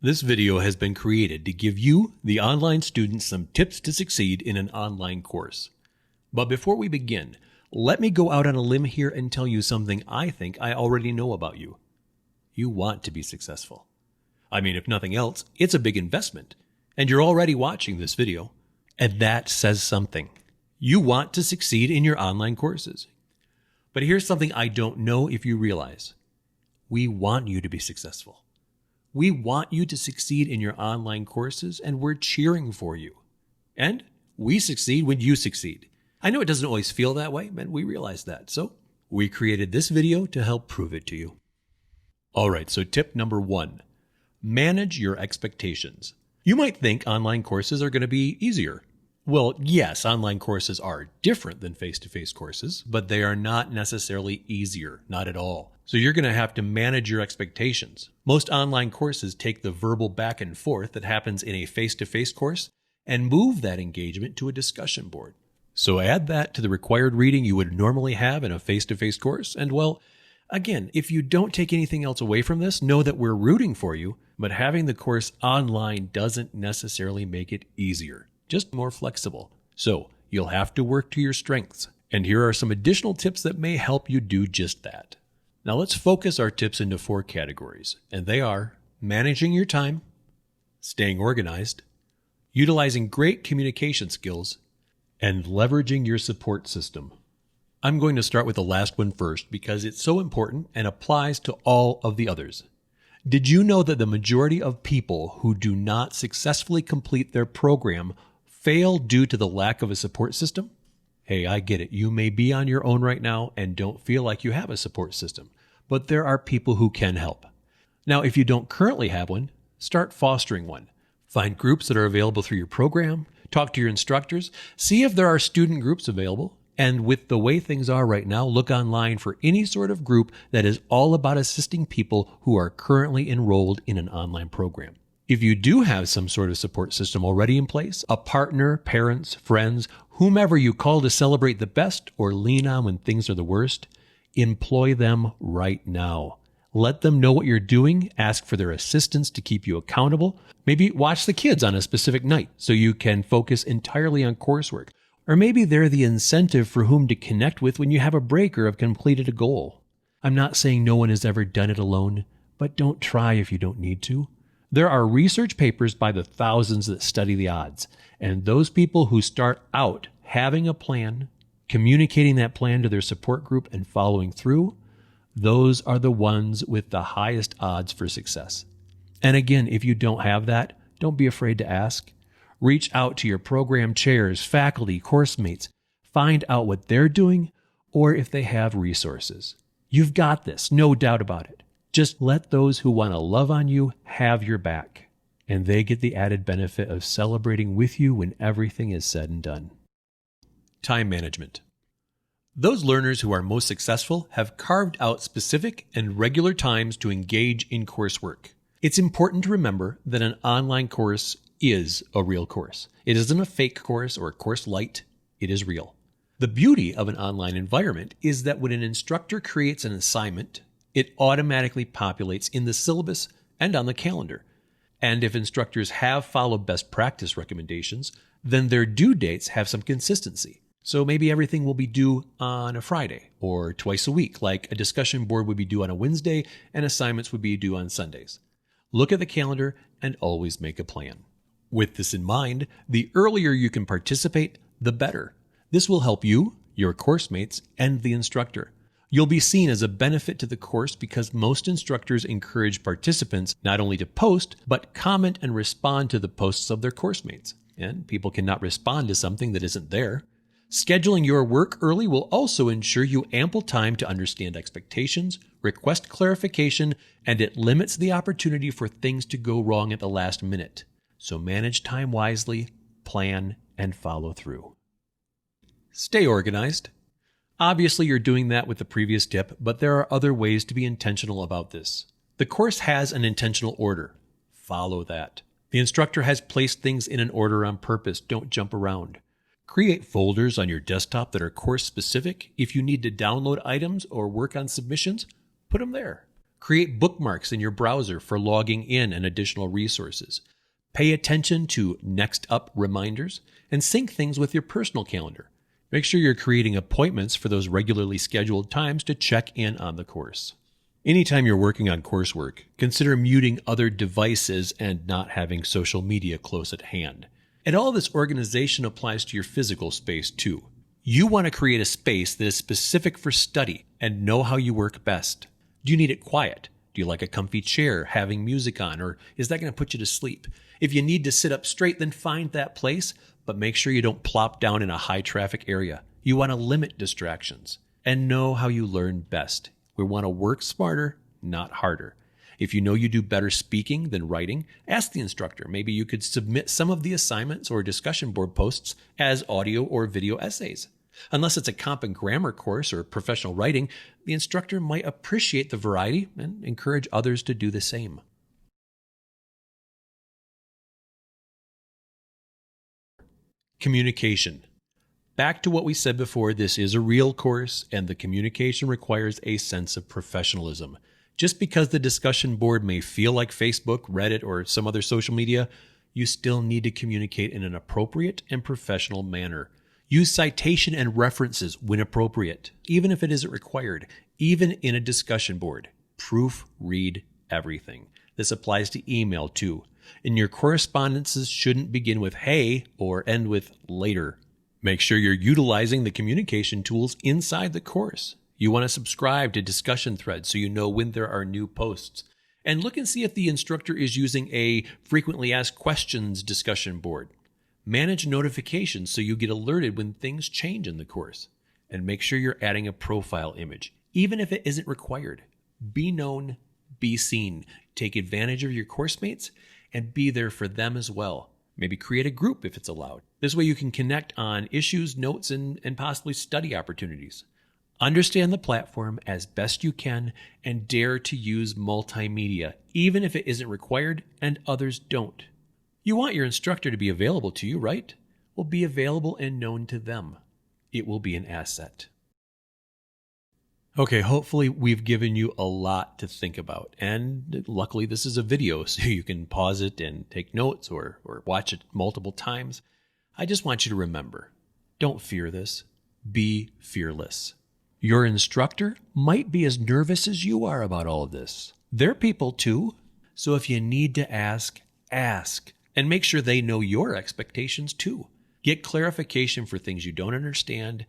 This video has been created to give you, the online student, some tips to succeed in an online course. But before we begin, let me go out on a limb here and tell you something I think I already know about you. You want to be successful. I mean, if nothing else, it's a big investment, and you're already watching this video, and that says something. You want to succeed in your online courses. But here's something I don't know if you realize. We want you to be successful. We want you to succeed in your online courses, and we're cheering for you. And we succeed when you succeed. I know it doesn't always feel that way, but we realize that. So we created this video to help prove it to you. All right, so tip number 1, manage your expectations. You might think online courses are going to be easier. Well, yes, online courses are different than face-to-face courses, but they are not necessarily easier, not at all. So you're going to have to manage your expectations. Most online courses take the verbal back and forth that happens in a face-to-face course and move that engagement to a discussion board. So add that to the required reading you would normally have in a face-to-face course, and well, again, if you don't take anything else away from this, know that we're rooting for you, but having the course online doesn't necessarily make it easier, just more flexible. So you'll have to work to your strengths. And here are some additional tips that may help you do just that. Now let's focus our tips into 4 categories, and they are managing your time, staying organized, utilizing great communication skills, and leveraging your support system. I'm going to start with the last one first because it's so important and applies to all of the others. Did you know that the majority of people who do not successfully complete their program fail due to the lack of a support system? Hey, I get it. You may be on your own right now and don't feel like you have a support system, but there are people who can help. Now, if you don't currently have one, start fostering one. Find groups that are available through your program, talk to your instructors, see if there are student groups available, and with the way things are right now, look online for any sort of group that is all about assisting people who are currently enrolled in an online program. If you do have some sort of support system already in place, a partner, parents, friends, whomever you call to celebrate the best or lean on when things are the worst, employ them right now. Let them know what you're doing, ask for their assistance to keep you accountable. Maybe watch the kids on a specific night so you can focus entirely on coursework. Or maybe they're the incentive for whom to connect with when you have a break or have completed a goal. I'm not saying no one has ever done it alone, but don't try if you don't need to. There are research papers by the thousands that study the odds, and those people who start out having a plan, communicating that plan to their support group and following through, those are the ones with the highest odds for success. And again, if you don't have that, don't be afraid to ask. Reach out to your program chairs, faculty, course mates. Find out what they're doing or if they have resources. You've got this, no doubt about it. Just let those who want to love on you have your back, and they get the added benefit of celebrating with you when everything is said and done. Time management. Those learners who are most successful have carved out specific and regular times to engage in coursework. It's important to remember that an online course is a real course. It isn't a fake course or a course light. It is real. The beauty of an online environment is that when an instructor creates an assignment, it automatically populates in the syllabus and on the calendar. And if instructors have followed best practice recommendations, then their due dates have some consistency. So maybe everything will be due on a Friday or twice a week, like a discussion board would be due on a Wednesday and assignments would be due on Sundays. Look at the calendar and always make a plan. With this in mind, the earlier you can participate, the better. This will help you, your course mates, and the instructor. You'll be seen as a benefit to the course because most instructors encourage participants not only to post, but comment and respond to the posts of their course mates. And people cannot respond to something that isn't there. Scheduling your work early will also ensure you ample time to understand expectations, request clarification, and it limits the opportunity for things to go wrong at the last minute. So manage time wisely, plan, and follow through. Stay organized. Obviously, you're doing that with the previous tip, but there are other ways to be intentional about this. The course has an intentional order. Follow that. The instructor has placed things in an order on purpose. Don't jump around. Create folders on your desktop that are course specific. If you need to download items or work on submissions, put them there. Create bookmarks in your browser for logging in and additional resources. Pay attention to next up reminders and sync things with your personal calendar. Make sure you're creating appointments for those regularly scheduled times to check in on the course. Anytime you're working on coursework, consider muting other devices and not having social media close at hand. And all this organization applies to your physical space too. You want to create a space that is specific for study and know how you work best. Do you need it quiet? Do you like a comfy chair having music on, or is that going to put you to sleep? If you need to sit up straight, then find that place, but make sure you don't plop down in a high traffic area. You want to limit distractions and know how you learn best. We want to work smarter, not harder. If you know you do better speaking than writing, ask the instructor. Maybe you could submit some of the assignments or discussion board posts as audio or video essays. Unless it's a comp and grammar course or professional writing, the instructor might appreciate the variety and encourage others to do the same. Communication. Back to what we said before, this is a real course, and the communication requires a sense of professionalism. Just because the discussion board may feel like Facebook, Reddit, or some other social media, you still need to communicate in an appropriate and professional manner. Use citation and references when appropriate, even if it isn't required, even in a discussion board. Proofread everything. This applies to email too. And your correspondences shouldn't begin with "hey" or end with "later." Make sure you're utilizing the communication tools inside the course. You want to subscribe to discussion threads so you know when there are new posts. And look and see if the instructor is using a frequently asked questions discussion board. Manage notifications so you get alerted when things change in the course. And make sure you're adding a profile image, even if it isn't required. Be known, be seen. Take advantage of your course mates and be there for them as well. Maybe create a group if it's allowed. This way you can connect on issues, notes, and possibly study opportunities. Understand the platform as best you can and dare to use multimedia, even if it isn't required and others don't. You want your instructor to be available to you, right? Well, be available and known to them. It will be an asset. Okay, hopefully we've given you a lot to think about. And luckily this is a video, so you can pause it and take notes or watch it multiple times. I just want you to remember, don't fear this. Be fearless. Your instructor might be as nervous as you are about all of this. They're people too. So if you need to ask, ask. And make sure they know your expectations too. Get clarification for things you don't understand,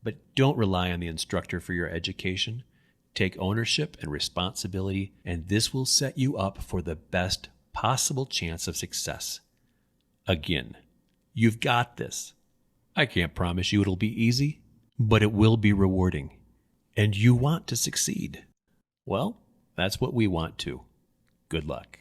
but don't rely on the instructor for your education. Take ownership and responsibility, and this will set you up for the best possible chance of success. Again, you've got this. I can't promise you it'll be easy, but it will be rewarding. And you want to succeed. Well, that's what we want to. Good luck.